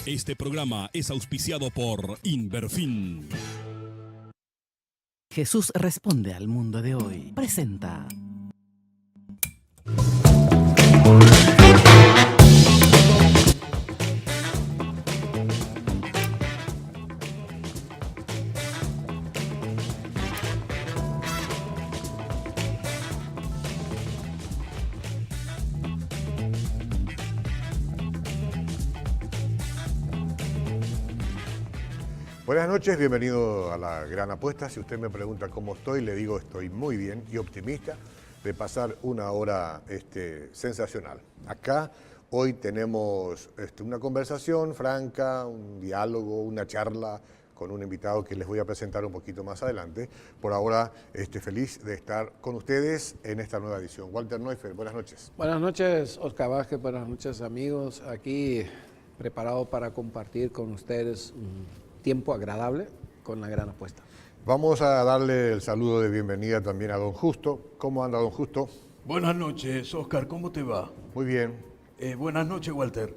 Este programa es auspiciado por Inverfin. Jesús responde al mundo de hoy. Presenta. Buenas noches, bienvenido a La Gran Apuesta. Si usted me pregunta cómo estoy, le digo estoy muy bien y optimista de pasar una hora sensacional. Acá hoy tenemos una conversación franca, un diálogo, una charla con un invitado que les voy a presentar un poquito más adelante. Por ahora, feliz de estar con ustedes en esta nueva edición. Walter Neufeld, buenas noches. Buenas noches, Oscar Vázquez, buenas noches, amigos. Aquí preparado para compartir con ustedes tiempo agradable con La Gran Apuesta. Vamos a darle el saludo de bienvenida también a don Justo. ¿Cómo anda don Justo? Buenas noches, Oscar, ¿cómo te va? Muy bien. Buenas noches, Walter.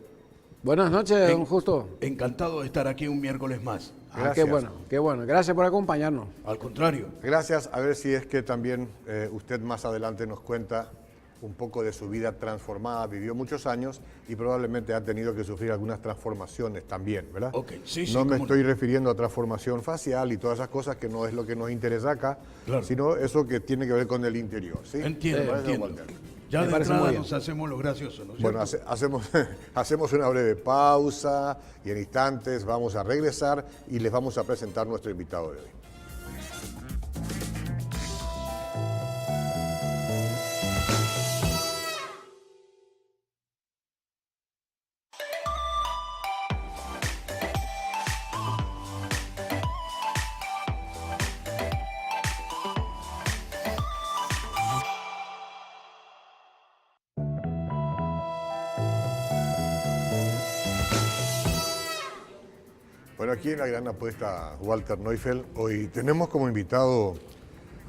Buenas noches, don Justo. Encantado de estar aquí un miércoles más. Qué bueno, qué bueno. Gracias por acompañarnos. Al contrario. Gracias. A ver si es que también usted más adelante nos cuenta un poco de su vida transformada. Vivió muchos años y probablemente ha tenido que sufrir algunas transformaciones también, ¿verdad? Okay. Sí, no me estoy refiriendo a transformación facial y todas esas cosas que no es lo que nos interesa acá, claro, sino eso que tiene que ver con el interior, ¿sí? Entiendo. Ya de entrada nos hacemos los graciosos, ¿no es cierto? Bueno, hacemos una breve pausa y en instantes vamos a regresar y les vamos a presentar nuestro invitado de hoy. Bueno, aquí en La Gran Apuesta, Walter Neufeld, hoy tenemos como invitado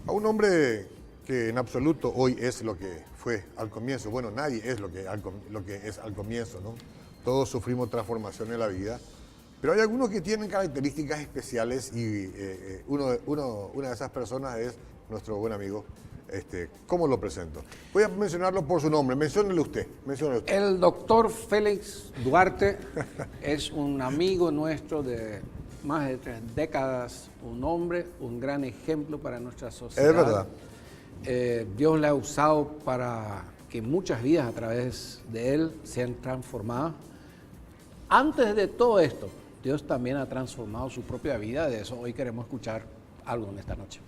a un hombre que en absoluto hoy es lo que fue al comienzo. Bueno, nadie es lo que es al comienzo, ¿no? Todos sufrimos transformación en la vida, pero hay algunos que tienen características especiales y una de esas personas es nuestro buen amigo. ¿Cómo lo presento? Voy a mencionarlo por su nombre. Menciónele usted. El doctor Félix Duarte es un amigo nuestro de más de 3 décadas, un hombre, un gran ejemplo para nuestra sociedad. Es verdad. Dios le ha usado para que muchas vidas a través de él sean transformadas. Antes de todo esto, Dios también ha transformado su propia vida. De eso hoy queremos escuchar algo en esta noche.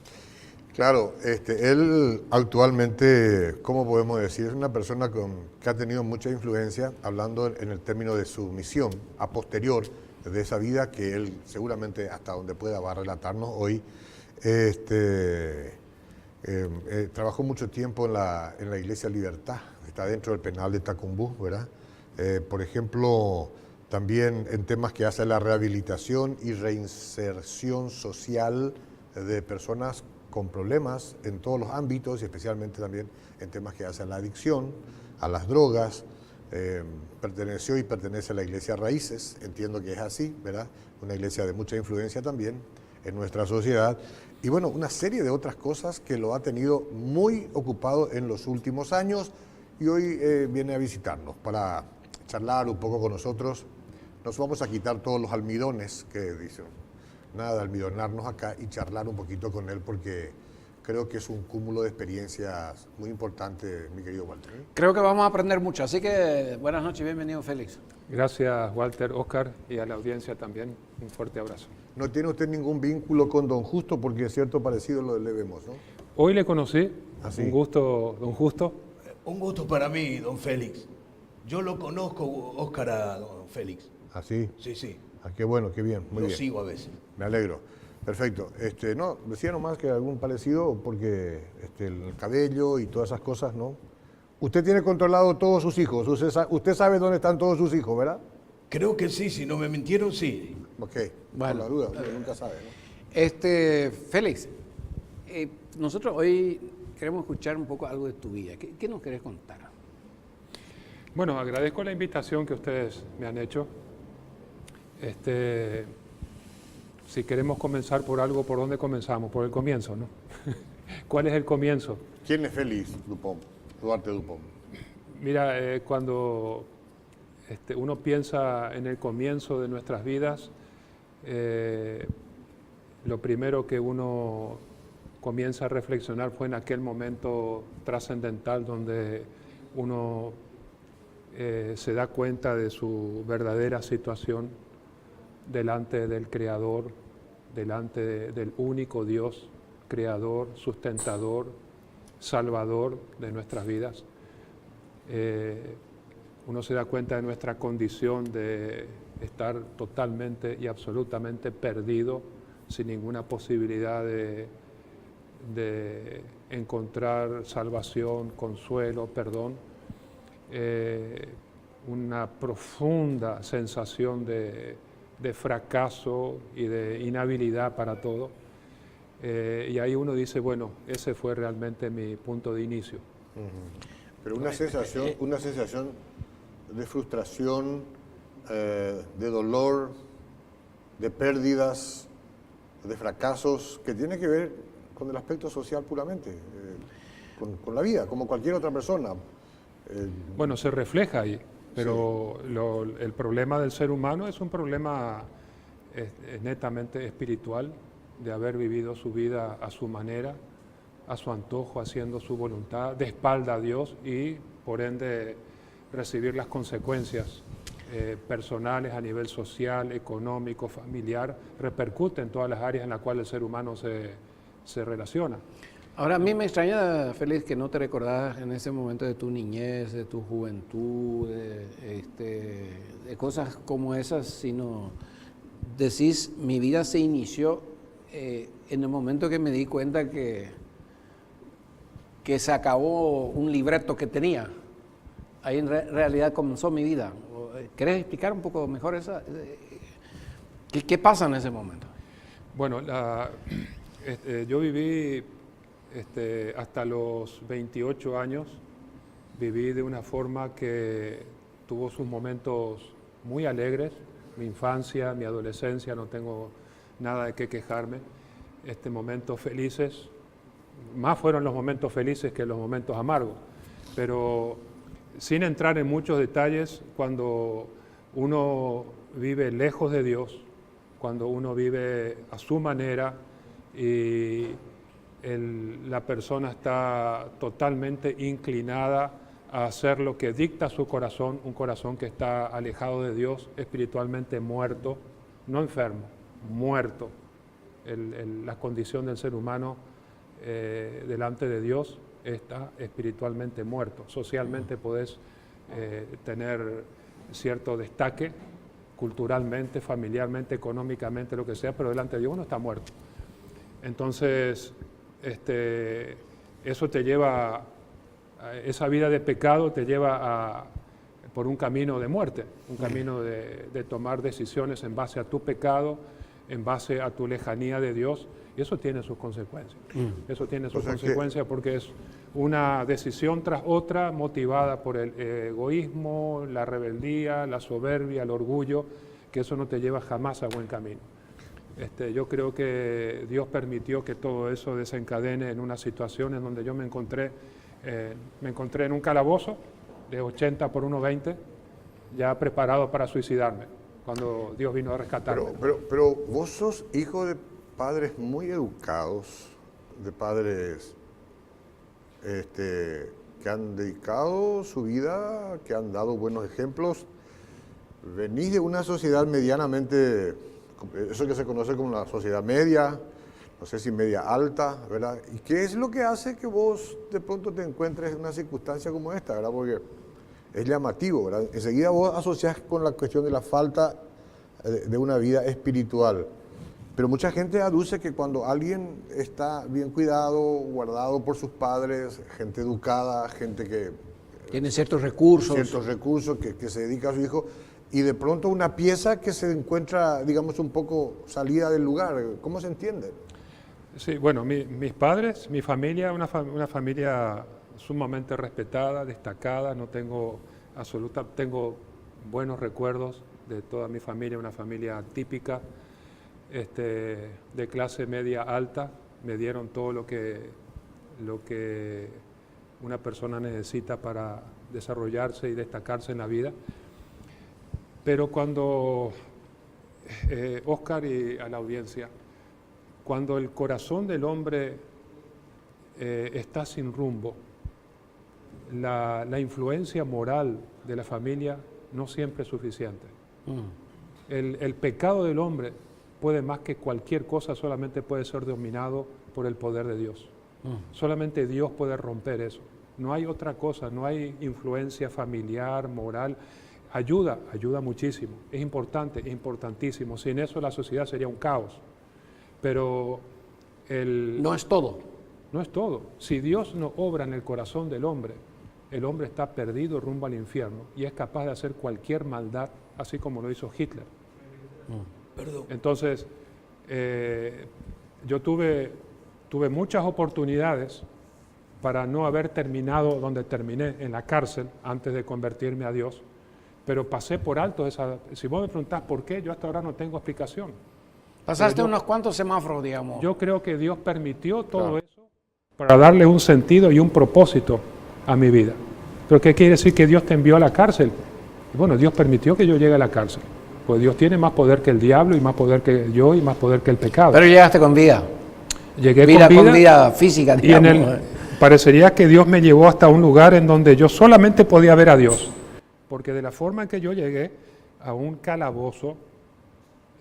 Claro, él actualmente, ¿cómo podemos decir? Es una persona que ha tenido mucha influencia, hablando en el término de su misión a posterior de esa vida que él seguramente hasta donde pueda va a relatarnos hoy. Trabajó mucho tiempo en la Iglesia Libertad, está dentro del penal de Tacumbú, ¿verdad? Por ejemplo, también en temas que hace la rehabilitación y reinserción social de personas con problemas en todos los ámbitos y especialmente también en temas que hacen la adicción, a las drogas. Perteneció y pertenece a la Iglesia Raíces, entiendo que es así, ¿verdad? Una iglesia de mucha influencia también en nuestra sociedad. Y bueno, una serie de otras cosas que lo ha tenido muy ocupado en los últimos años y hoy viene a visitarnos para charlar un poco con nosotros. Nos vamos a quitar todos los almidones que dicen. Nada de almidonarnos acá y charlar un poquito con él porque creo que es un cúmulo de experiencias muy importante, mi querido Walter. Creo que vamos a aprender mucho, así que buenas noches y bienvenido, Félix. Gracias, Walter, Oscar, y a la audiencia también un fuerte abrazo. No tiene usted ningún vínculo con don Justo porque cierto parecido lo le vemos, ¿no? Hoy le conocí, ¿Ah, sí? Un gusto, don Justo. Un gusto para mí, don Félix. Yo lo conozco, Oscar, a don Félix. ¿Ah, sí? Sí, sí. Ah, qué bueno, qué bien, muy bien. Lo sigo a veces. Me alegro. Perfecto. No, decía nomás que algún parecido porque el cabello y todas esas cosas, ¿no? Usted tiene controlado todos sus hijos. Usted sabe dónde están todos sus hijos, ¿verdad? Creo que sí, si no me mintieron, sí. Ok, Bueno, por la duda, uno nunca sabe, ¿no? Félix, nosotros hoy queremos escuchar un poco algo de tu vida. ¿Qué nos querés contar? Bueno, agradezco la invitación que ustedes me han hecho. Si queremos comenzar por algo, ¿por dónde comenzamos? Por el comienzo, ¿no? ¿Cuál es el comienzo? ¿Quién es feliz, Dupont? Duarte Dupont. Mira, cuando uno piensa en el comienzo de nuestras vidas, lo primero que uno comienza a reflexionar fue en aquel momento trascendental donde uno se da cuenta de su verdadera situación delante del Creador, delante del único Dios, Creador, sustentador, Salvador de nuestras vidas. Uno se da cuenta de nuestra condición de estar totalmente y absolutamente perdido, sin ninguna posibilidad de encontrar salvación, consuelo, perdón. Una profunda sensación de fracaso y de inhabilidad para todo. Y ahí uno dice, bueno, ese fue realmente mi punto de inicio. Pero una sensación de frustración, de dolor, de pérdidas, de fracasos, que tiene que ver con el aspecto social puramente, con la vida, como cualquier otra persona. Bueno, se refleja ahí, pero sí. El problema del ser humano es un problema netamente espiritual, de haber vivido su vida a su manera, a su antojo, haciendo su voluntad, de espalda a Dios y, por ende, recibir las consecuencias personales a nivel social, económico, familiar, repercute en todas las áreas en las cuales el ser humano se relaciona. Ahora, a mí me extraña, Félix, que no te recordás en ese momento de tu niñez, de tu juventud, de cosas como esas, sino decís, mi vida se inició en el momento que me di cuenta que se acabó un libreto que tenía. Ahí en realidad comenzó mi vida. ¿Querés explicar un poco mejor esa? ¿Qué pasa en ese momento? Bueno, yo viví hasta los 28 años, viví de una forma que tuvo sus momentos muy alegres, mi infancia, mi adolescencia, no tengo nada de qué quejarme, momentos felices, más fueron los momentos felices que los momentos amargos, pero sin entrar en muchos detalles, cuando uno vive lejos de Dios, cuando uno vive a su manera y la persona está totalmente inclinada a hacer lo que dicta su corazón, un corazón que está alejado de Dios, espiritualmente muerto, no enfermo, muerto. La condición del ser humano delante de Dios está espiritualmente muerto. Socialmente podés tener cierto destaque, culturalmente, familiarmente, económicamente, lo que sea, pero delante de Dios uno está muerto. Entonces, eso te lleva, esa vida de pecado te lleva por un camino de muerte, un camino de tomar decisiones en base a tu pecado, en base a tu lejanía de Dios, y eso tiene sus consecuencias. Eso tiene sus consecuencias porque es una decisión tras otra motivada por el egoísmo, la rebeldía, la soberbia, el orgullo, que eso no te lleva jamás a buen camino. Yo creo que Dios permitió que todo eso desencadene en una situación en donde yo me encontré en un calabozo de 80 por 1,20, ya preparado para suicidarme, cuando Dios vino a rescatarme. Pero vos sos hijo de padres muy educados, de padres que han dedicado su vida, que han dado buenos ejemplos. Venís de una sociedad medianamente, eso que se conoce como la sociedad media, no sé si media alta, ¿verdad? ¿Y qué es lo que hace que vos de pronto te encuentres en una circunstancia como esta, ¿verdad? Porque es llamativo, ¿verdad? Enseguida vos asociás con la cuestión de la falta de una vida espiritual. Pero mucha gente aduce que cuando alguien está bien cuidado, guardado por sus padres, gente educada, gente que tiene ciertos recursos, que se dedica a su hijo, y de pronto una pieza que se encuentra, digamos, un poco salida del lugar. ¿Cómo se entiende? Sí, bueno, mis padres, mi familia, una familia sumamente respetada, destacada, tengo buenos recuerdos de toda mi familia, una familia típica, de clase media alta. Me dieron todo lo que una persona necesita para desarrollarse y destacarse en la vida. Pero cuando, Óscar y a la audiencia, cuando el corazón del hombre está sin rumbo, la influencia moral de la familia no siempre es suficiente. El pecado del hombre puede más que cualquier cosa, solamente puede ser dominado por el poder de Dios. Solamente Dios puede romper eso. No hay otra cosa, no hay influencia familiar, moral. Ayuda muchísimo, es importante, es importantísimo. Sin eso la sociedad sería un caos. Pero No es todo. no es todo. Si Dios no obra en el corazón del hombre, el hombre está perdido rumbo al infierno y es capaz de hacer cualquier maldad, así como lo hizo Hitler. Perdón. Entonces, yo tuve muchas oportunidades para no haber terminado donde terminé, en la cárcel, antes de convertirme a Dios, pero pasé por alto esa. Si vos me preguntás por qué, yo hasta ahora no tengo explicación. Pasaste unos cuantos semáforos, digamos. Yo creo que Dios permitió todo eso para darle un sentido y un propósito a mi vida. ¿Pero qué quiere decir que Dios te envió a la cárcel? Bueno, Dios permitió que yo llegue a la cárcel. Pues Dios tiene más poder que el diablo y más poder que yo y más poder que el pecado. Pero llegaste con vida. Llegué Con vida física, y digamos. parecería que Dios me llevó hasta un lugar en donde yo solamente podía ver a Dios. Porque de la forma en que yo llegué a un calabozo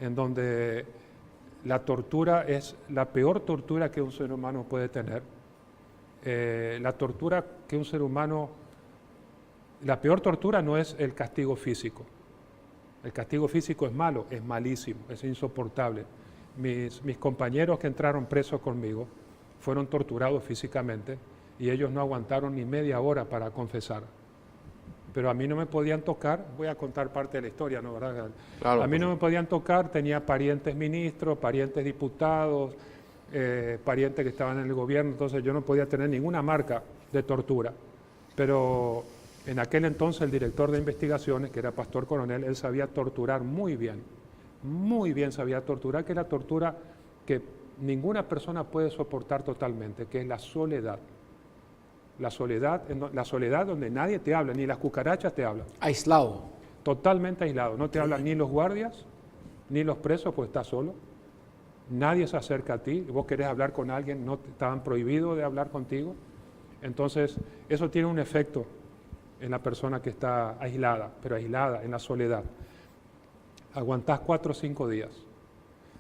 en donde la tortura es la peor tortura que un ser humano puede tener. La tortura que un ser humano... La peor tortura no es el castigo físico. El castigo físico es malo, es malísimo, es insoportable. Mis compañeros que entraron presos conmigo fueron torturados físicamente y ellos no aguantaron ni media hora para confesar. Pero a mí no me podían tocar, voy a contar parte de la historia, ¿no? ¿Verdad? Claro, a mí no me podían tocar, tenía parientes ministros, parientes diputados, parientes que estaban en el gobierno, entonces yo no podía tener ninguna marca de tortura. Pero en aquel entonces el director de investigaciones, que era Pastor Coronel, él sabía torturar muy bien sabía torturar, que es la tortura que ninguna persona puede soportar totalmente, que es la soledad. La soledad donde nadie te habla, ni las cucarachas te hablan. Aislado. Totalmente aislado. No te hablan ni los guardias, ni los presos, pues estás solo. Nadie se acerca a ti. Vos querés hablar con alguien, no estaban prohibidos de hablar contigo. Entonces, eso tiene un efecto en la persona que está aislada, pero aislada, en la soledad. Aguantás 4 o 5 días.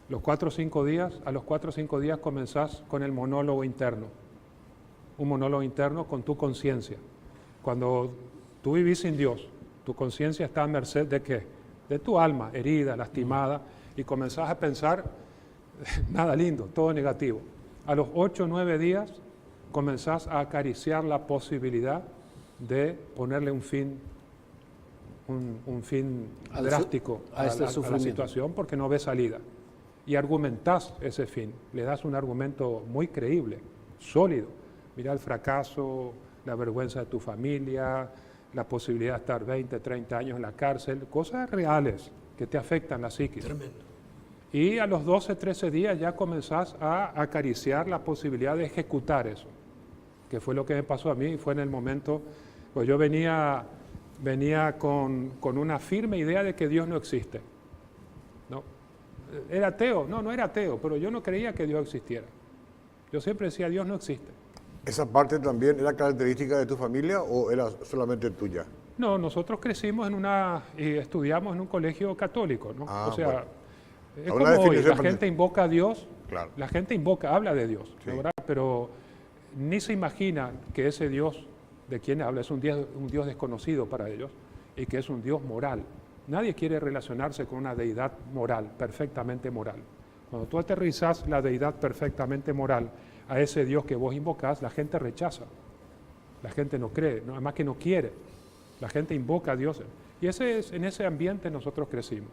A los 4 o 5 días comenzás con el monólogo interno. Un monólogo interno con tu conciencia. Cuando tú vivís sin Dios, tu conciencia está a merced ¿de qué? De tu alma, herida, lastimada, y comenzás a pensar nada lindo, todo negativo. A los 8 o 9 días comenzás a acariciar la posibilidad de ponerle un fin drástico a la situación, porque no ves salida. Y argumentás ese fin, le das un argumento muy creíble, sólido. Mira el fracaso, la vergüenza de tu familia, la posibilidad de estar 20, 30 años en la cárcel, cosas reales que te afectan la psiquis. Tremendo. Y a los 12, 13 días ya comenzás a acariciar la posibilidad de ejecutar eso, que fue lo que me pasó a mí, fue en el momento, pues yo venía con una firme idea de que Dios no existe. ¿No? ¿Era ateo? No era ateo, pero yo no creía que Dios existiera. Yo siempre decía, Dios no existe. ¿Esa parte también era característica de tu familia o era solamente tuya? No, nosotros crecimos y estudiamos en un colegio católico, ¿no? Ah, o sea, bueno. es Una como hoy, definición la gente invoca a Dios, Claro. la gente habla de Dios, Sí. ¿verdad? Pero ni se imagina que ese Dios de quien habla es un Dios desconocido para ellos y que es un Dios moral. Nadie quiere relacionarse con una deidad moral, perfectamente moral. Cuando tú aterrizas la deidad perfectamente moral a ese Dios que vos invocás, la gente rechaza. La gente no cree, ¿no? Además que no quiere. La gente invoca a Dios. Y en ese ambiente nosotros crecimos.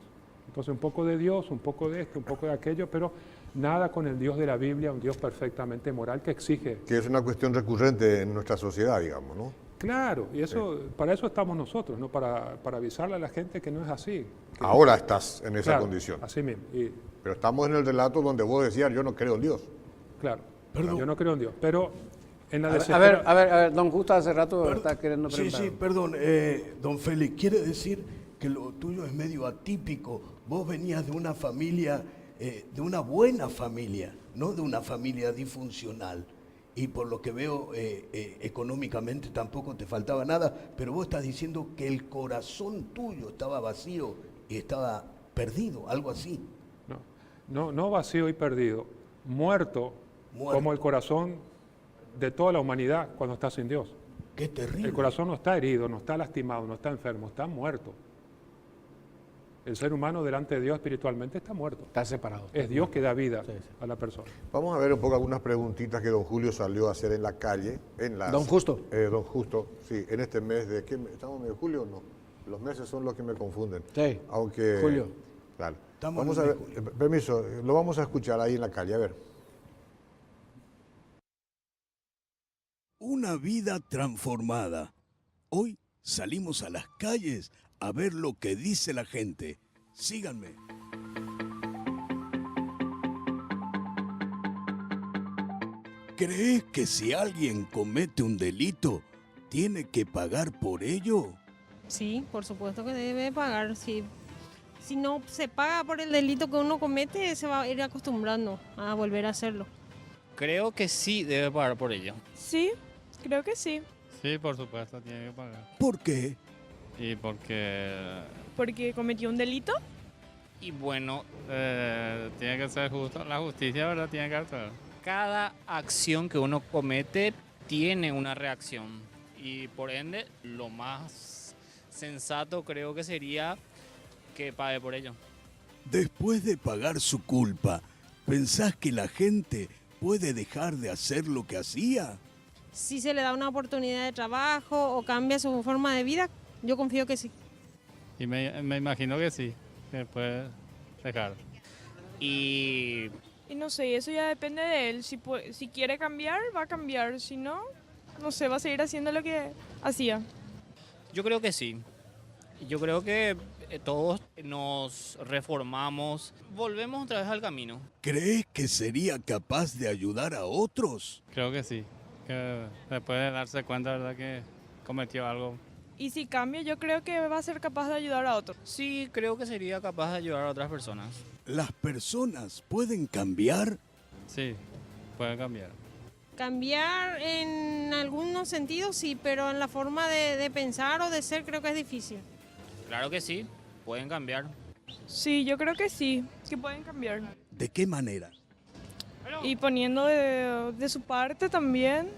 Entonces un poco de Dios, un poco de esto, un poco de aquello, pero nada con el Dios de la Biblia, un Dios perfectamente moral que exige. Que es una cuestión recurrente en nuestra sociedad, digamos, ¿no? Claro, y eso, para eso estamos nosotros, ¿no? Para avisarle a la gente que no es así. Ahora estás en esa Claro, condición. así mismo. Pero estamos en el relato donde vos decías, yo no creo en Dios. Claro, Perdón. yo no creo en Dios, pero en la A ver, desesperación... a ver, don Justo hace rato Per- está queriendo sí, preguntar. sí, perdón, don Félix, quiere decir que lo tuyo es medio atípico. Vos venías de una familia, de una buena familia, no de una familia disfuncional. Y por lo que veo, económicamente tampoco te faltaba nada, pero vos estás diciendo que el corazón tuyo estaba vacío y estaba perdido, algo así. No vacío y perdido, muerto, Muerto. como el corazón de toda la humanidad cuando está sin Dios. Qué terrible. El corazón no está herido, no está lastimado, no está enfermo, está muerto. El ser humano delante de Dios espiritualmente está muerto. Está separado. Es Dios que da vida Sí, sí. a la persona. Vamos a ver un poco algunas preguntitas que don Julio salió a hacer en la calle. Don Justo. Don Justo, sí, en este mes de... ¿qué mes? ¿Estamos en el julio o no? Los meses son los que me confunden. Sí, Aunque... julio. Claro. Estamos Vamos en a el ver, mes de julio. permiso, lo vamos a escuchar ahí en la calle, a ver. Una vida transformada. Hoy salimos a las calles a ver lo que dice la gente. Síganme. ¿Crees que si alguien comete un delito, tiene que pagar por ello? Sí, por supuesto que debe pagar. Si no se paga por el delito que uno comete, se va a ir acostumbrando a volver a hacerlo. Creo que sí debe pagar por ello. Sí, creo que sí, Sí, por supuesto, tiene que pagar. ¿Por qué? Y porque... porque cometió un delito. Y bueno, tiene que ser justo. La justicia, ¿verdad? Tiene que actuar. Cada acción que uno comete tiene una reacción. Y por ende, lo más sensato creo que sería que pague por ello. Después de pagar su culpa, ¿pensás que la gente puede dejar de hacer lo que hacía? Si se le da una oportunidad de trabajo o cambia su forma de vida, yo confío que sí. Y me imagino que sí, que puede dejar. Y Y no sé, eso ya depende de él. Si quiere cambiar, va a cambiar. Si no, no sé, va a seguir haciendo lo que hacía. yo creo que sí. Yo creo que todos nos reformamos, volvemos otra vez al camino. ¿Crees que sería capaz de ayudar a otros? Creo que sí, que después de darse cuenta, ¿verdad?, que cometió algo. Y si cambia, yo creo que va a ser capaz de ayudar a otros. Sí, creo que sería capaz de ayudar a otras personas. ¿Las personas pueden cambiar? Sí, puede cambiar. Cambiar en algunos sentidos sí, pero en la forma de pensar o de ser creo que es difícil. Claro que sí, pueden cambiar. Sí, yo creo que sí, que pueden cambiar. ¿De qué manera? Y poniendo de su parte también,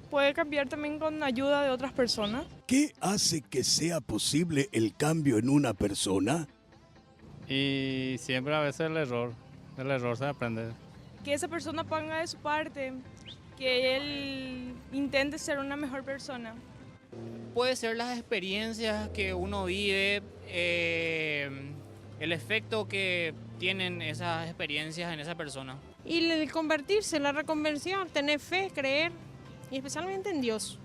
puede cambiar también con ayuda de otras personas. ¿Qué hace que sea posible el cambio en una persona? Y siempre a veces del error se aprende. Que esa persona ponga de su parte, que él intente ser una mejor persona. Puede ser las experiencias que uno vive, el efecto que tienen esas experiencias en esa persona. Y el convertirse, la reconversión, tener fe, creer, y especialmente en Dios.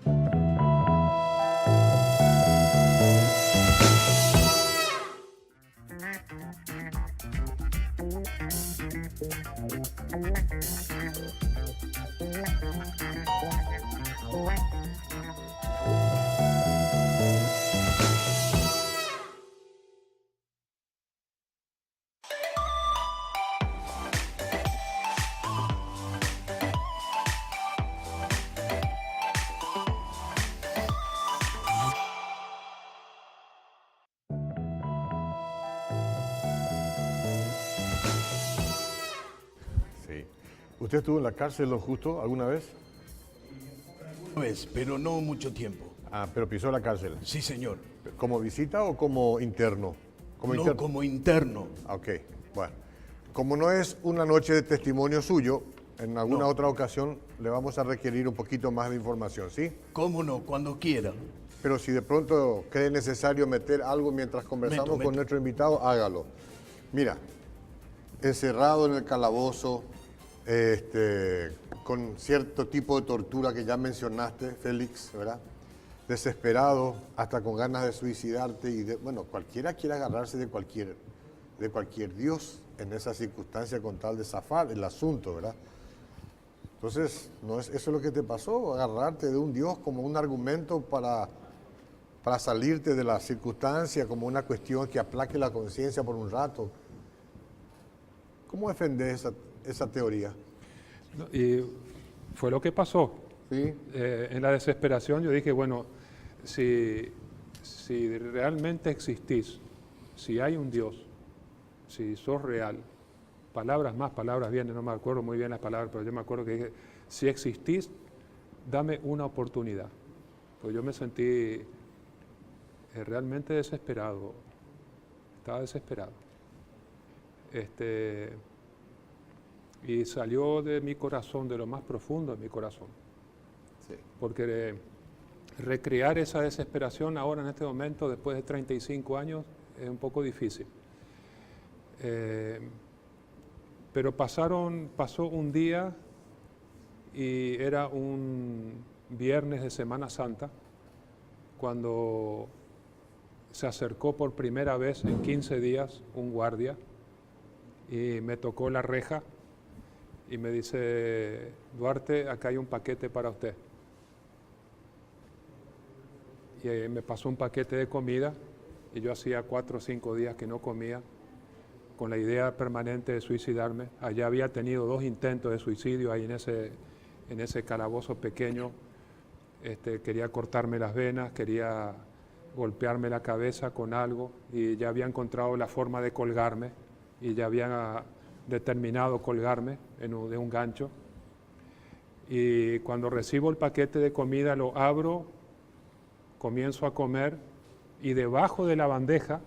Sí. ¿Usted estuvo en la cárcel, don Justo, alguna vez? Pues, pero no mucho tiempo. Ah, pero pisó la cárcel. Sí, señor. ¿Como visita o como interno? No, como interno. Ah, ok, bueno. Como no es una noche de testimonio suyo, en alguna No. otra ocasión le vamos a requerir un poquito más de información, ¿sí? ¿Cómo no? Cuando quiera. Pero si de pronto cree necesario meter algo mientras conversamos Meto. con nuestro invitado, hágalo. Mira, encerrado en el calabozo, con cierto tipo de tortura que ya mencionaste, Félix, ¿verdad? desesperado, hasta con ganas de suicidarte y bueno, cualquiera quiere agarrarse de cualquier Dios en esa circunstancia con tal de zafar el asunto, ¿verdad? Entonces, ¿no es eso lo que te pasó? Agarrarte de un Dios como un argumento para salirte de la circunstancia, como una cuestión que aplaque la conciencia por un rato. ¿Cómo defendés esa teoría? Y fue lo que pasó. ¿Sí? En la desesperación yo dije, bueno, si realmente existís, si hay un Dios, si sos real, palabras más, palabras vienen, no me acuerdo muy bien las palabras, pero yo me acuerdo que dije, si existís, dame una oportunidad. Pues yo me sentí realmente desesperado, estaba desesperado. Y salió de mi corazón, de lo más profundo de mi corazón. Sí. Porque recrear esa desesperación ahora en este momento, después de 35 años, es un poco difícil. Pero pasó un día y era un viernes de Semana Santa, cuando se acercó por primera vez en 15 días un guardia y me tocó la reja y me dice, Duarte, acá hay un paquete para usted. Y me pasó un paquete de comida y yo hacía 4 o 5 días que no comía, con la idea permanente de suicidarme. Allá había tenido 2 intentos de suicidio ahí en ese calabozo pequeño. Quería cortarme las venas, quería golpearme la cabeza con algo y ya había encontrado la forma de colgarme y ya había determinado colgarme de un gancho. Y cuando recibo el paquete de comida lo abro, comienzo a comer y debajo de la bandeja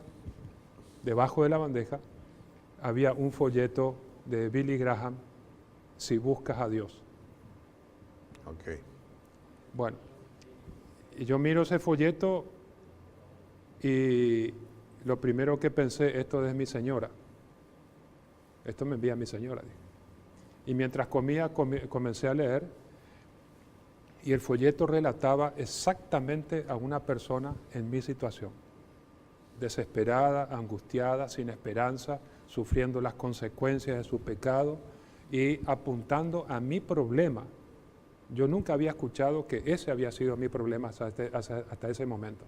había un folleto de Billy Graham, Si buscas a Dios. Ok. Bueno, y yo miro ese folleto y lo primero que pensé, esto es mi señora. Esto me envía mi señora. Dije. Y mientras comía, comencé a leer y el folleto relataba exactamente a una persona en mi situación. Desesperada, angustiada, sin esperanza, sufriendo las consecuencias de su pecado y apuntando a mi problema. Yo nunca había escuchado que ese había sido mi problema hasta ese momento.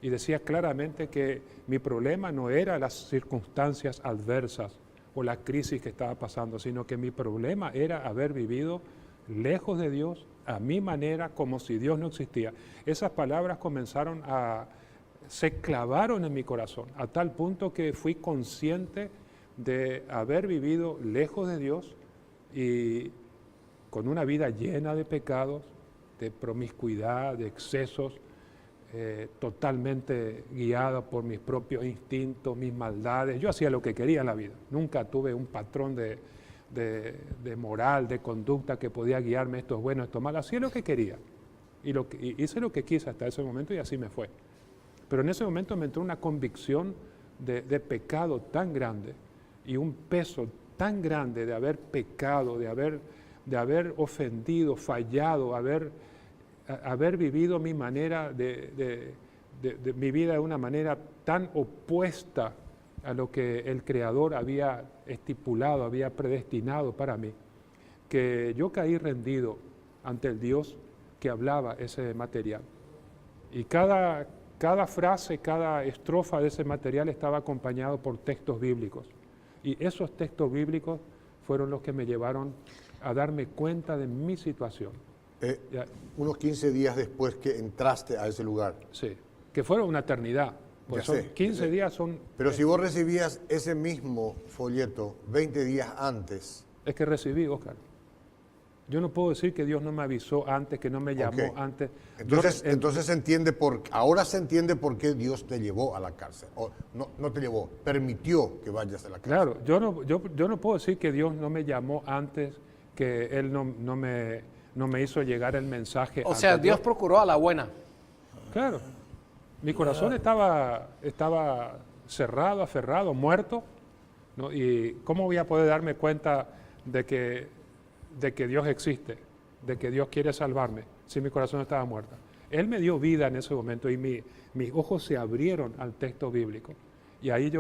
Y decía claramente que mi problema no era las circunstancias adversas o la crisis que estaba pasando, sino que mi problema era haber vivido lejos de Dios, a mi manera, como si Dios no existía. Esas palabras se clavaron en mi corazón, a tal punto que fui consciente de haber vivido lejos de Dios y con una vida llena de pecados, de promiscuidad, de excesos, totalmente guiada por mis propios instintos, mis maldades. Yo hacía lo que quería en la vida. Nunca tuve un patrón de moral, de conducta que podía guiarme, esto es bueno, esto es malo. Hacía lo que quería. Y hice lo que quise hasta ese momento y así me fue. Pero en ese momento me entró una convicción de pecado tan grande y un peso tan grande de haber pecado, de haber ofendido, fallado, haber vivido mi manera de mi vida de una manera tan opuesta a lo que el Creador había estipulado, había predestinado para mí, que yo caí rendido ante el Dios que hablaba ese material. Y cada frase, cada estrofa de ese material estaba acompañado por textos bíblicos. Y esos textos bíblicos fueron los que me llevaron a darme cuenta de mi situación. Unos 15 días después que entraste a ese lugar. Sí, que fueron una eternidad. Pues son 15 días son... Pero si vos recibías ese mismo folleto 20 días antes... Es que recibí, Oscar. Yo no puedo decir que Dios no me avisó antes, que no me llamó antes. Entonces ahora se entiende por qué Dios te llevó a la cárcel. O no te llevó, permitió que vayas a la cárcel. Claro, yo no puedo decir que Dios no me llamó antes, que Él no me hizo llegar el mensaje. O sea, Dios procuró a la buena. Claro. Mi corazón estaba cerrado, aferrado, muerto, ¿no? Y ¿cómo voy a poder darme cuenta de que Dios existe, de que Dios quiere salvarme, si mi corazón estaba muerto? Él me dio vida en ese momento y mis ojos se abrieron al texto bíblico. Y ahí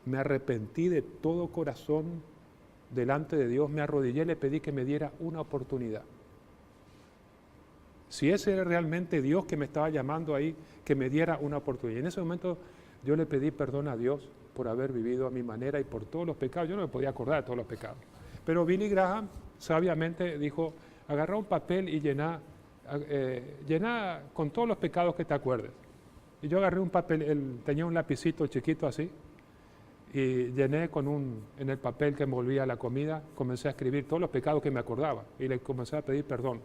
me arrepentí de todo corazón delante de Dios, me arrodillé y le pedí que me diera una oportunidad. Si ese era realmente Dios que me estaba llamando ahí, que me diera una oportunidad. Y en ese momento yo le pedí perdón a Dios por haber vivido a mi manera y por todos los pecados. Yo no me podía acordar de todos los pecados. Pero Billy Graham sabiamente dijo, agarra un papel y llená con todos los pecados que te acuerdes. Y yo agarré un papel, tenía un lapicito chiquito así, y llené en el papel que envolvía la comida, comencé a escribir todos los pecados que me acordaba y le comencé a pedir perdón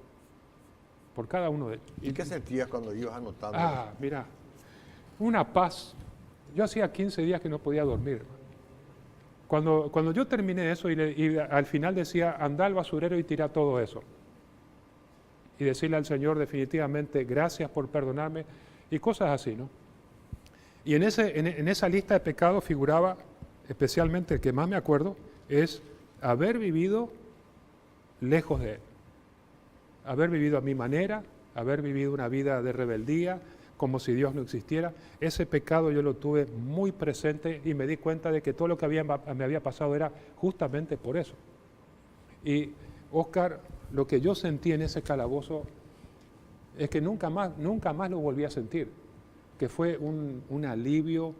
por cada uno de ellos. ¿Y qué sentías cuando ibas anotando? Mira, una paz. Yo hacía 15 días que no podía dormir. Cuando yo terminé eso y al final decía, anda al basurero y tira todo eso. Y decirle al Señor definitivamente, gracias por perdonarme y cosas así, ¿no? Y en esa lista de pecados figuraba, especialmente el que más me acuerdo, es haber vivido lejos de Él. Haber vivido a mi manera, haber vivido una vida de rebeldía, como si Dios no existiera. Ese pecado yo lo tuve muy presente y me di cuenta de que todo lo que me había pasado era justamente por eso. Y, Oscar, lo que yo sentí en ese calabozo es que nunca más lo volví a sentir, que fue un alivio,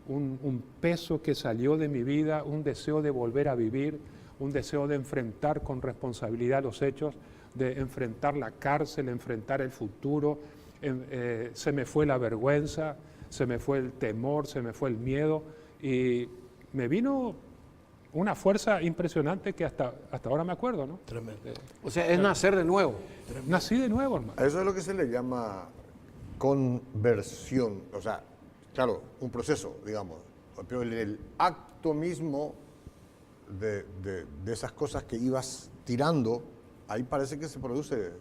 un peso que salió de mi vida, un deseo de volver a vivir, un deseo de enfrentar con responsabilidad los hechos, de enfrentar la cárcel, enfrentar el futuro. Se me fue la vergüenza, se me fue el temor, se me fue el miedo y me vino una fuerza impresionante que hasta ahora me acuerdo, ¿no? Tremendo. O sea, es nacer de nuevo. Nací de nuevo, hermano. A eso es lo que se le llama conversión. O sea, claro, un proceso, digamos. Pero el acto mismo de esas cosas que ibas tirando, ahí parece que se produce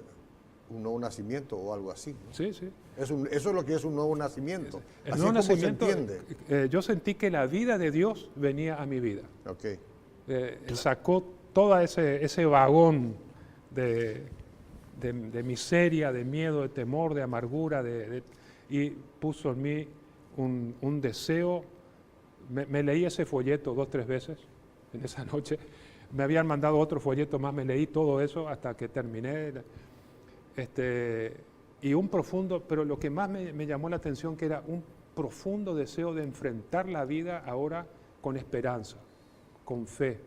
un nuevo nacimiento o algo así, ¿no? Sí, sí. Eso es lo que es un nuevo nacimiento. El Así nuevo es como nacimiento, se entiende. yo sentí que la vida de Dios venía a mi vida. Okay. Sacó todo ese vagón de miseria, de miedo, de temor, de amargura, y puso en mí un deseo. Me leí ese folleto 2 o 3 veces en esa noche. Me habían mandado otro folleto más, me leí todo eso hasta que terminé. Y un profundo, pero lo que más me llamó la atención que era un profundo deseo de enfrentar la vida ahora con esperanza, con fe.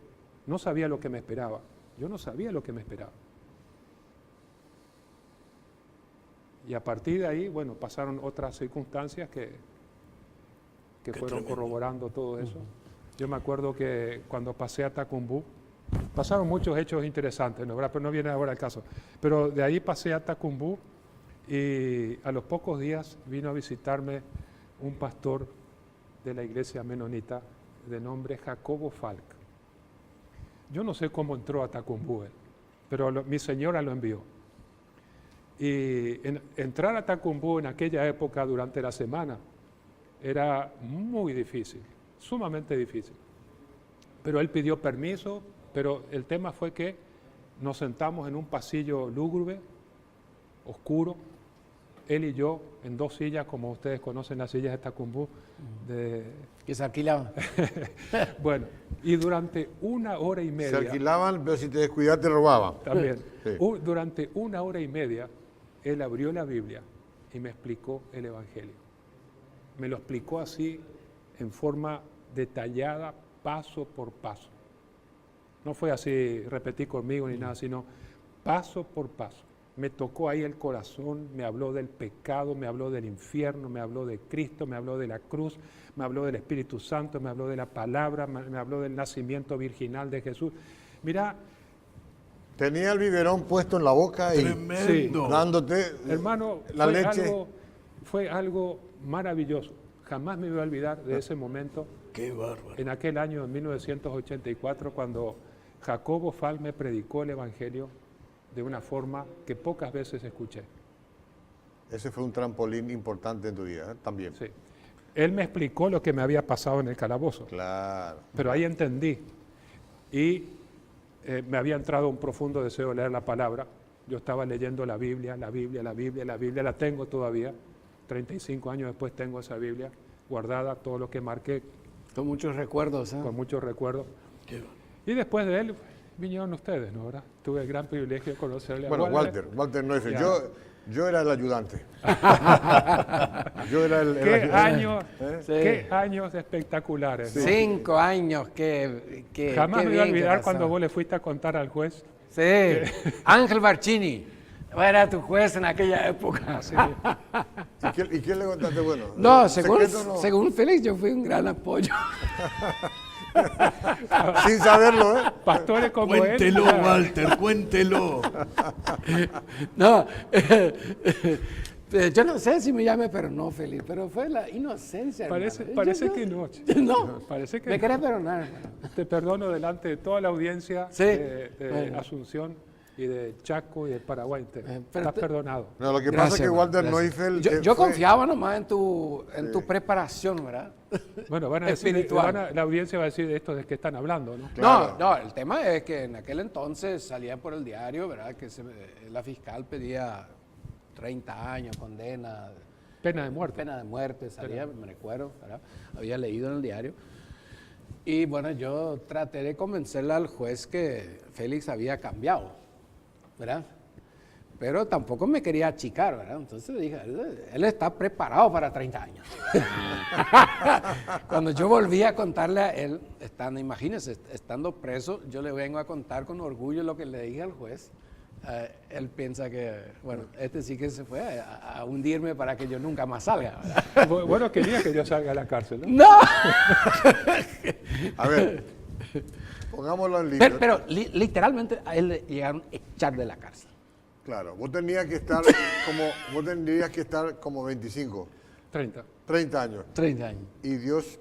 No sabía lo que me esperaba. Yo no sabía lo que me esperaba. Y a partir de ahí, bueno, pasaron otras circunstancias que fueron corroborando todo eso. Yo me acuerdo que cuando pasé a Tacumbú, pasaron muchos hechos interesantes, ¿no? Pero no viene ahora el caso. Pero de ahí pasé a Tacumbú y a los pocos días vino a visitarme un pastor de la iglesia menonita de nombre Jacobo Falk. Yo no sé cómo entró a Tacumbú él, pero mi señora lo envió. Y entrar a Tacumbú en aquella época durante la semana era muy difícil, sumamente difícil. Pero él pidió permiso, pero el tema fue que nos sentamos en un pasillo lúgubre, oscuro, él y yo en 2 sillas, como ustedes conocen las sillas de Tacumbú. Que se alquilaban. Bueno, y durante 1 hora y media... Se alquilaban, pero si te descuidas te robaban. También. Sí. Durante 1 hora y media, él abrió la Biblia y me explicó el Evangelio. Me lo explicó así, en forma detallada, paso por paso. No fue así, repetí conmigo ni nada, sino paso por paso. Me tocó ahí el corazón, me habló del pecado, me habló del infierno, me habló de Cristo, me habló de la cruz, me habló del Espíritu Santo, me habló de la palabra, me habló del nacimiento virginal de Jesús. Mira, tenía el biberón puesto en la boca y Tremendo. dándote hermano, la leche. Fue algo maravilloso. Jamás me voy a olvidar de ese momento. Qué bárbaro. En aquel año, en 1984, cuando Jacobo Falk me predicó el Evangelio de una forma que pocas veces escuché. Ese fue un trampolín importante en tu vida, ¿eh? También. Sí. Él me explicó lo que me había pasado en el calabozo. Claro. Pero ahí entendí. Y me había entrado un profundo deseo de leer la palabra. yo estaba leyendo la Biblia, la tengo todavía, 35 años después tengo esa Biblia guardada, todo lo que marqué. Con muchos recuerdos, ¿eh? Con muchos recuerdos. Y después de él vinieron ustedes, ¿no? ¿Verdad? Tuve el gran privilegio de conocerle bueno, a Walter. Walter Neufeld. Yo era el ayudante. Yo era el ¿Qué ayudante. años, Sí. qué años espectaculares, ¿no? 5 años, que Jamás qué me voy a bien que olvidar pasó. cuando vos le fuiste a contar al juez. Sí, Ángel Barcini, era tu juez en aquella época. ¿Y quién le contaste? Bueno, No, secreto no. según Félix, yo fui un gran apoyo. Sin saberlo, ¿eh? Pastores como Cuéntelo, él. Walter, cuéntelo. No, yo no sé si me llame, pero no, Félix, pero fue la inocencia. Parece hermano. que no. No, Parece que me no. querés perdonar, hermano. Te perdono delante de toda la audiencia Sí. de Bueno. Asunción y de Chaco y del Paraguay. pero Estás perdonado. No, lo que pasa Gracias, es que hermano, Walter gracias. Neufeld... Yo fue- confiaba nomás en tu preparación, ¿verdad? Bueno, van a decir, Espiritual. la audiencia va a decir de esto de qué están hablando, ¿no? Claro. No, el tema es que en aquel entonces salía por el diario, ¿verdad? Que la fiscal pedía 30 años, condena, Pena de muerte. pena de muerte, salía, me recuerdo, ¿verdad? Había leído en el diario. Y bueno, yo traté de convencerle al juez que Félix había cambiado, ¿verdad? Pero tampoco me quería achicar, ¿verdad? Entonces le dije, él está preparado para 30 años. Cuando yo volví a contarle a él, imagínense, estando preso, yo le vengo a contar con orgullo lo que le dije al juez. Él piensa que, bueno, este sí que se fue a hundirme para que yo nunca más salga, ¿verdad? Bueno, quería que yo salga de la cárcel, ¿no? ¡No! A ver, pongámoslo en línea. Pero literalmente a él le llegaron a echar de la cárcel. Claro, vos tendrías que estar como 25, 30 años. 30 años. Y Dios,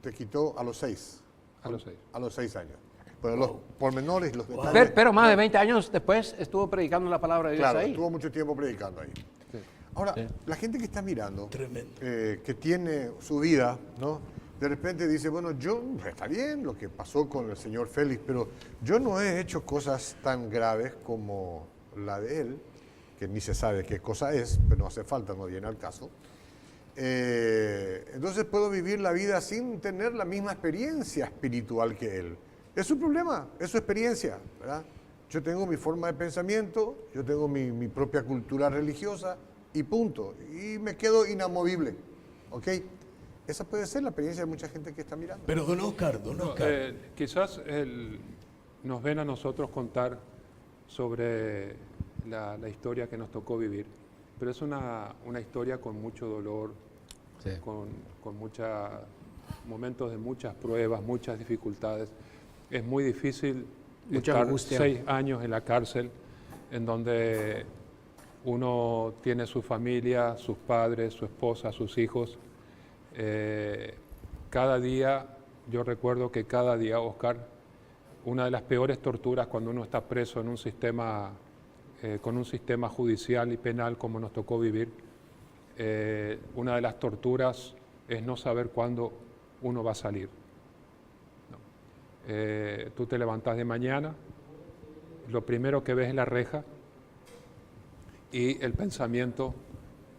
te quitó a los 6. A los 6. A los 6 años. Pero los pormenores, los detalles... Pero más de 20 años después estuvo predicando la palabra de Dios Claro, ahí. estuvo mucho tiempo predicando ahí. Ahora, la gente que está mirando, que tiene su vida, ¿no? De repente dice, bueno, está bien lo que pasó con el señor Félix, pero yo no he hecho cosas tan graves como la de él, que ni se sabe qué cosa es, pero no hace falta, no viene al caso. Entonces puedo vivir la vida sin tener la misma experiencia espiritual que él. Es su problema, es su experiencia, ¿verdad? Yo tengo mi forma de pensamiento, yo tengo mi propia cultura religiosa y punto. Y me quedo inamovible, ¿ok? Esa puede ser la experiencia de mucha gente que está mirando. Pero don Oscar, Quizás nos ven a nosotros contar sobre la historia que nos tocó vivir, pero es una historia con mucho dolor, con muchos momentos de muchas pruebas, muchas dificultades. Es muy difícil Mucha estar angustia. 6 años en la cárcel, en donde uno tiene su familia, sus padres, su esposa, sus hijos. Cada día, yo recuerdo que cada día, Oscar, una de las peores torturas cuando uno está preso en un sistema, con un sistema judicial y penal como nos tocó vivir, una de las torturas es no saber cuándo uno va a salir. Tú te levantás de mañana, lo primero que ves es la reja y el pensamiento,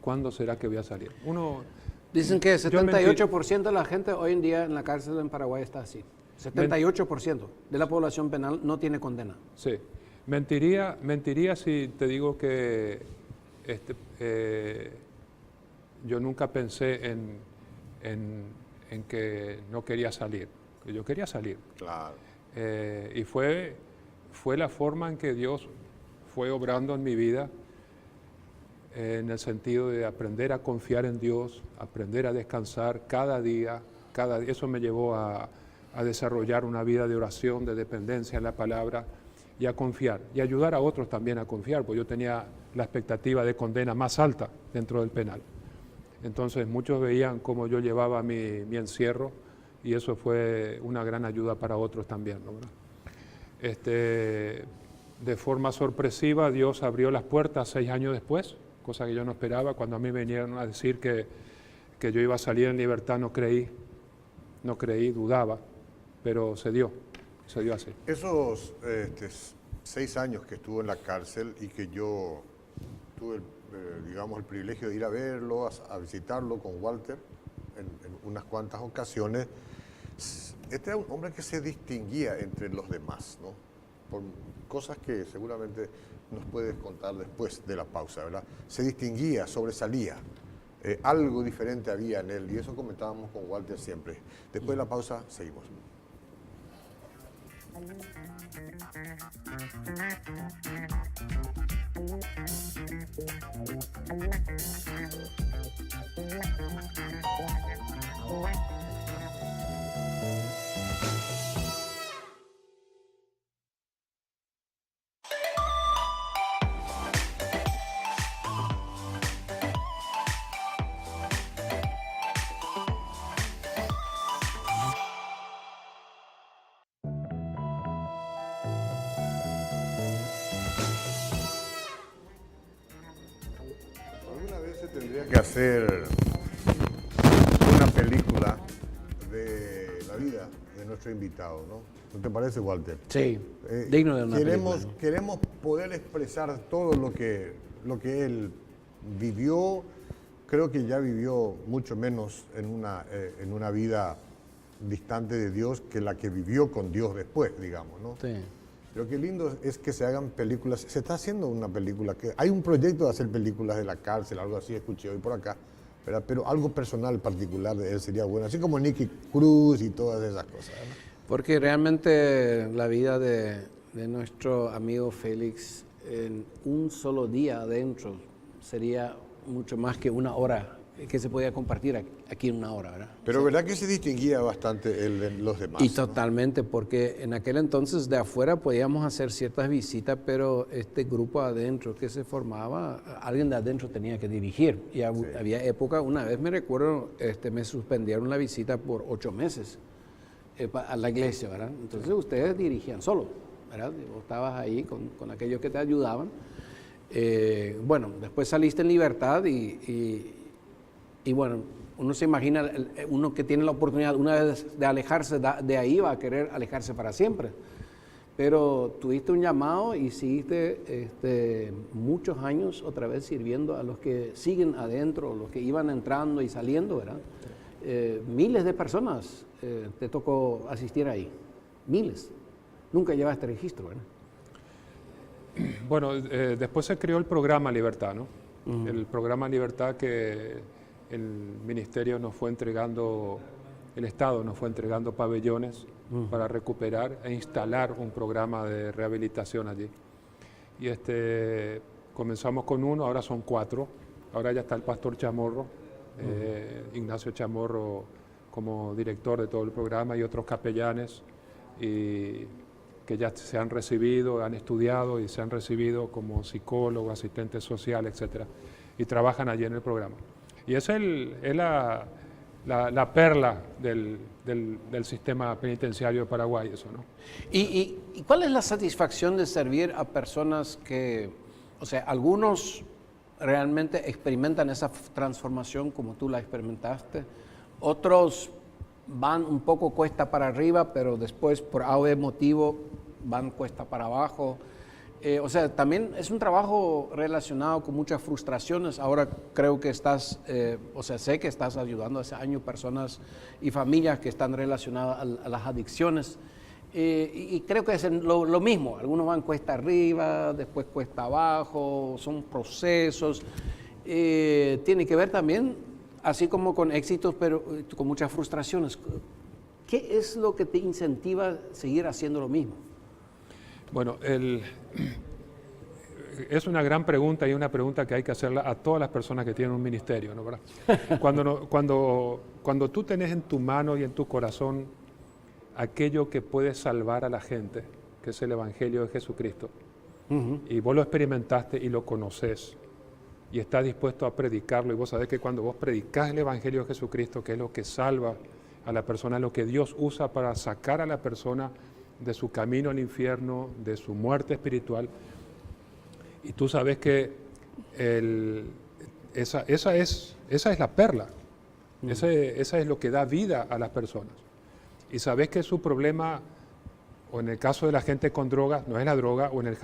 ¿cuándo será que voy a salir? Dicen que Yo 78% de la gente hoy en día en la cárcel en Paraguay está así. 78% de la población penal no tiene condena. Sí, mentiría si te digo que yo nunca pensé en que no quería salir, que yo quería salir. Claro. Y fue la forma en que Dios fue obrando en mi vida, en el sentido de aprender a confiar en Dios, aprender a descansar cada día. Eso me llevó a desarrollar una vida de oración, de dependencia en la palabra y a confiar y ayudar a otros también a confiar, porque yo tenía la expectativa de condena más alta dentro del penal. Entonces muchos veían cómo yo llevaba mi encierro y eso fue una gran ayuda para otros también, ¿no? De forma sorpresiva Dios abrió las puertas 6 años después, cosa que yo no esperaba. Cuando a mí me vinieron a decir que yo iba a salir en libertad, no creí, dudaba, pero se dio así. Esos 6 años que estuvo en la cárcel y que yo tuve, digamos, el privilegio de ir a verlo, a visitarlo con Walter en unas cuantas ocasiones. Este era un hombre que se distinguía entre los demás, ¿no? Por cosas que seguramente nos puedes contar después de la pausa, ¿verdad? Se distinguía, sobresalía. Algo diferente había en él y eso comentábamos con Walter siempre. Después de la pausa, seguimos. ¿Alguna vez se tendría que hacer una película de la vida de nuestro invitado, ¿no? ¿No te parece, Walter? Sí, digno de una queremos, película, ¿no? Queremos poder expresar todo lo que él vivió. Creo que ya vivió mucho menos en una vida distante de Dios que la que vivió con Dios después, digamos, ¿no? Sí. Pero qué lindo es que se hagan películas. Se está haciendo una película, hay un proyecto de hacer películas de la cárcel, algo así, escuché hoy por acá, ¿verdad? Pero algo personal, particular de él sería bueno, así como Nicky Cruz y todas esas cosas, ¿no? Porque realmente la vida de nuestro amigo Félix en un solo día adentro sería mucho más que una hora que se podía compartir aquí en una hora, ¿verdad? Pero Sí. verdad que se distinguía bastante él de los demás. Y ¿no? totalmente, porque en aquel entonces de afuera podíamos hacer ciertas visitas, pero este grupo adentro que se formaba, alguien de adentro tenía que dirigir. Y había época, una vez me recuerdo, me suspendieron la visita por 8 meses a la iglesia, ¿verdad? Entonces ustedes dirigían solo, ¿verdad? Vos estabas ahí con aquellos que te ayudaban. Bueno, después saliste en libertad y bueno, uno se imagina, uno que tiene la oportunidad una vez de alejarse de ahí va a querer alejarse para siempre. Pero tuviste un llamado y seguiste muchos años otra vez sirviendo a los que siguen adentro, los que iban entrando y saliendo, ¿verdad? Miles de personas te tocó asistir ahí, miles. Nunca llevaste registro, ¿verdad? Bueno, después se creó el programa Libertad, ¿no? El programa Libertad que el ministerio nos fue entregando, el Estado nos fue entregando pabellones para recuperar e instalar un programa de rehabilitación allí. Y comenzamos con 1, ahora son 4. Ahora ya está el pastor Chamorro, Ignacio Chamorro como director de todo el programa y otros capellanes que ya se han recibido, han estudiado y se han recibido como psicólogos, asistentes sociales, etc. Y trabajan allí en el programa. Y esa es la perla del sistema penitenciario de Paraguay, eso, ¿no? ¿Y cuál es la satisfacción de servir a personas que, o sea, algunos realmente experimentan esa transformación como tú la experimentaste, otros van un poco cuesta para arriba, pero después por A o B motivo van cuesta para abajo? O sea, también es un trabajo relacionado con muchas frustraciones. Ahora creo que estás, o sea, sé que estás ayudando hace años personas y familias que están relacionadas a las adicciones. Y creo que es lo mismo. Algunos van cuesta arriba, después cuesta abajo, son procesos. Tiene que ver también, así como con éxitos, pero con muchas frustraciones. ¿Qué es lo que te incentiva a seguir haciendo lo mismo? Bueno, es una gran pregunta y una pregunta que hay que hacerla a todas las personas que tienen un ministerio, ¿no? ¿Verdad? Cuando tú tenés en tu mano y en tu corazón aquello que puede salvar a la gente, que es el Evangelio de Jesucristo, y vos lo experimentaste y lo conoces, y estás dispuesto a predicarlo, y vos sabés que cuando vos predicás el Evangelio de Jesucristo, que es lo que salva a la persona, lo que Dios usa para sacar a la persona de su camino al infierno, de su muerte espiritual, y tú sabes que esa es la perla, esa es lo que da vida a las personas, y sabes que su problema o en el caso de la gente con drogas, no es la droga, o en el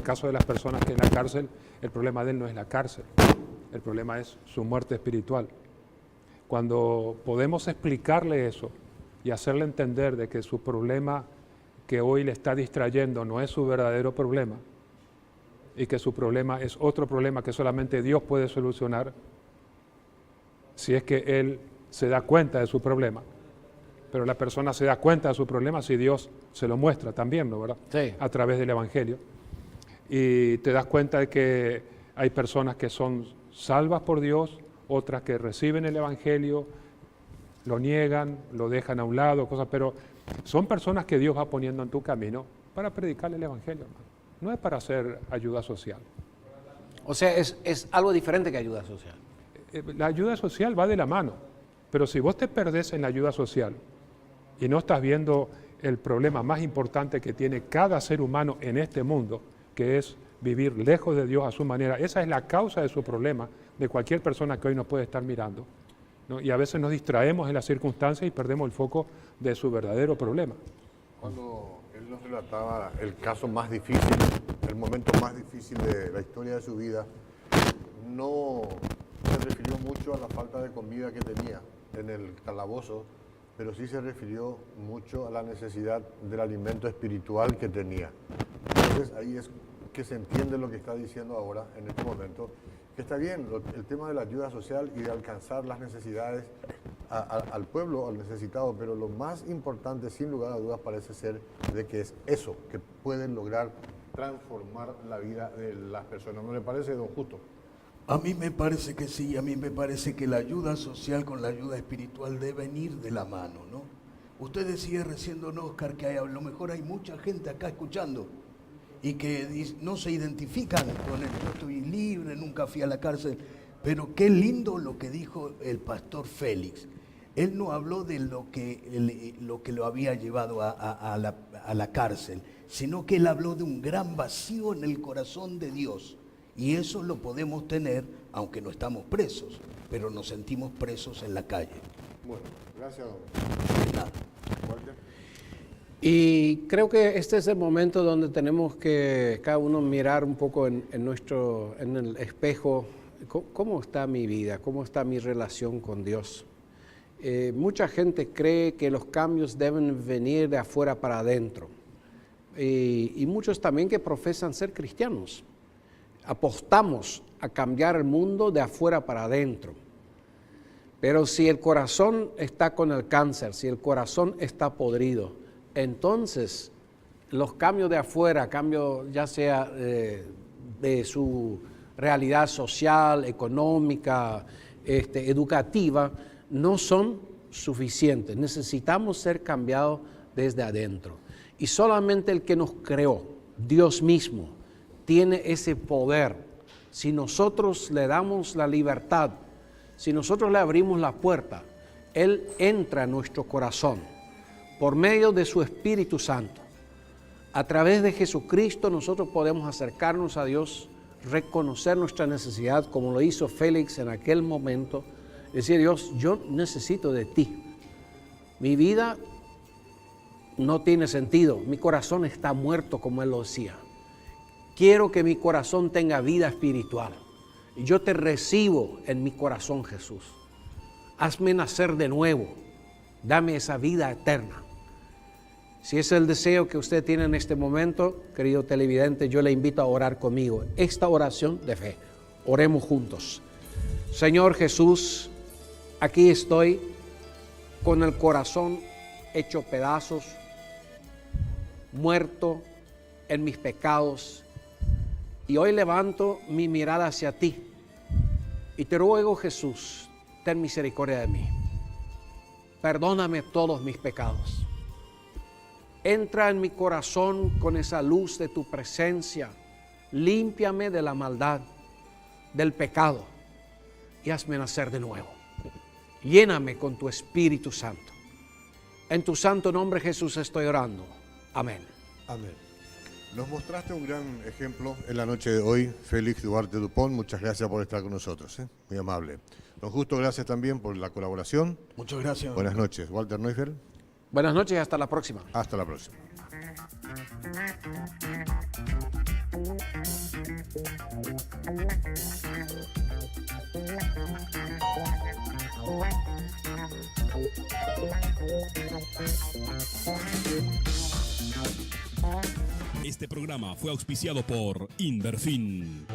caso de las personas que en la cárcel, el problema de él no es la cárcel, el problema es su muerte espiritual. Cuando podemos explicarle eso y hacerle entender de que su problema que hoy le está distrayendo no es su verdadero problema y que su problema es otro problema que solamente Dios puede solucionar, si es que él se da cuenta de su problema. Pero la persona se da cuenta de su problema si Dios se lo muestra también, ¿no? ¿Verdad? Sí. A través del Evangelio. Y te das cuenta de que hay personas que son salvas por Dios, otras que reciben el Evangelio, lo niegan, lo dejan a un lado, cosas, pero son personas que Dios va poniendo en tu camino para predicarle el Evangelio, hermano. No es para hacer ayuda social. O sea, es algo diferente que ayuda social. La ayuda social va de la mano, pero si vos te perdés en la ayuda social y no estás viendo el problema más importante que tiene cada ser humano en este mundo, que es vivir lejos de Dios a su manera, esa es la causa de su problema, de cualquier persona que hoy nos puede estar mirando, ¿no? Y a veces nos distraemos en las circunstancias y perdemos el foco de su verdadero problema. Cuando él nos relataba el caso más difícil, el momento más difícil de la historia de su vida, no se refirió mucho a la falta de comida que tenía en el calabozo, pero sí se refirió mucho a la necesidad del alimento espiritual que tenía. Entonces ahí es que se entiende lo que está diciendo ahora, en este momento, que está bien el tema de la ayuda social y de alcanzar las necesidades al pueblo, al necesitado, pero lo más importante, sin lugar a dudas, parece ser de que es eso, que pueden lograr transformar la vida de las personas. ¿No le parece, don Justo? A mí me parece que sí, a mí me parece que la ayuda social con la ayuda espiritual deben ir de la mano, ¿no? Usted decía recién, don Oscar, que a lo mejor hay mucha gente acá escuchando y que no se identifican con el yo estoy libre, nunca fui a la cárcel, pero qué lindo lo que dijo el pastor Félix. Él no habló de lo que lo había llevado a la cárcel, sino que él habló de un gran vacío en el corazón de Dios. Y eso lo podemos tener, aunque no estamos presos, pero nos sentimos presos en la calle. Bueno, gracias, don. De nada. Walter. Y creo que este es el momento donde tenemos que cada uno mirar un poco en el espejo, cómo está mi vida, cómo está mi relación con Dios. Mucha gente cree que los cambios deben venir de afuera para adentro. Y muchos también que profesan ser cristianos. Apostamos a cambiar el mundo de afuera para adentro. Pero si el corazón está con el cáncer, si el corazón está podrido, entonces los cambios de afuera, cambios ya sea de su realidad social, económica, educativa, no son suficientes. Necesitamos ser cambiados desde adentro. Y solamente el que nos creó, Dios mismo, tiene ese poder. Si nosotros le damos la libertad, si nosotros le abrimos la puerta, Él entra en nuestro corazón por medio de su Espíritu Santo. A través de Jesucristo nosotros podemos acercarnos a Dios, reconocer nuestra necesidad, como lo hizo Félix en aquel momento, decir: Dios, yo necesito de ti. Mi vida no tiene sentido, mi corazón está muerto, como él lo decía. Quiero que mi corazón tenga vida espiritual. Y yo te recibo en mi corazón, Jesús. Hazme nacer de nuevo. Dame esa vida eterna. Si es el deseo que usted tiene en este momento, querido televidente, yo le invito a orar conmigo. Esta oración de fe. Oremos juntos. Señor Jesús, aquí estoy con el corazón hecho pedazos, muerto en mis pecados. Y hoy levanto mi mirada hacia ti y te ruego, Jesús, ten misericordia de mí. Perdóname todos mis pecados. Entra en mi corazón con esa luz de tu presencia. Límpiame de la maldad, del pecado y hazme nacer de nuevo. Lléname con tu Espíritu Santo. En tu santo nombre, Jesús, estoy orando. Amén. Amén. Nos mostraste un gran ejemplo en la noche de hoy, Félix Duarte Dupont. Muchas gracias por estar con nosotros, muy amable. Don Justo, gracias también por la colaboración. Muchas gracias. Buenas noches. Walter Neufeld. Buenas noches y hasta la próxima. Hasta la próxima. Este programa fue auspiciado por Inverfin.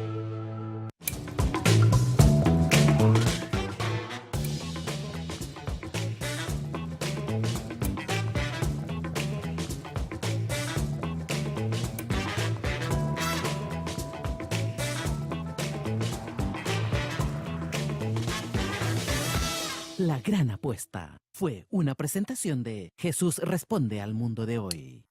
La gran apuesta fue una presentación de Jesús responde al mundo de hoy.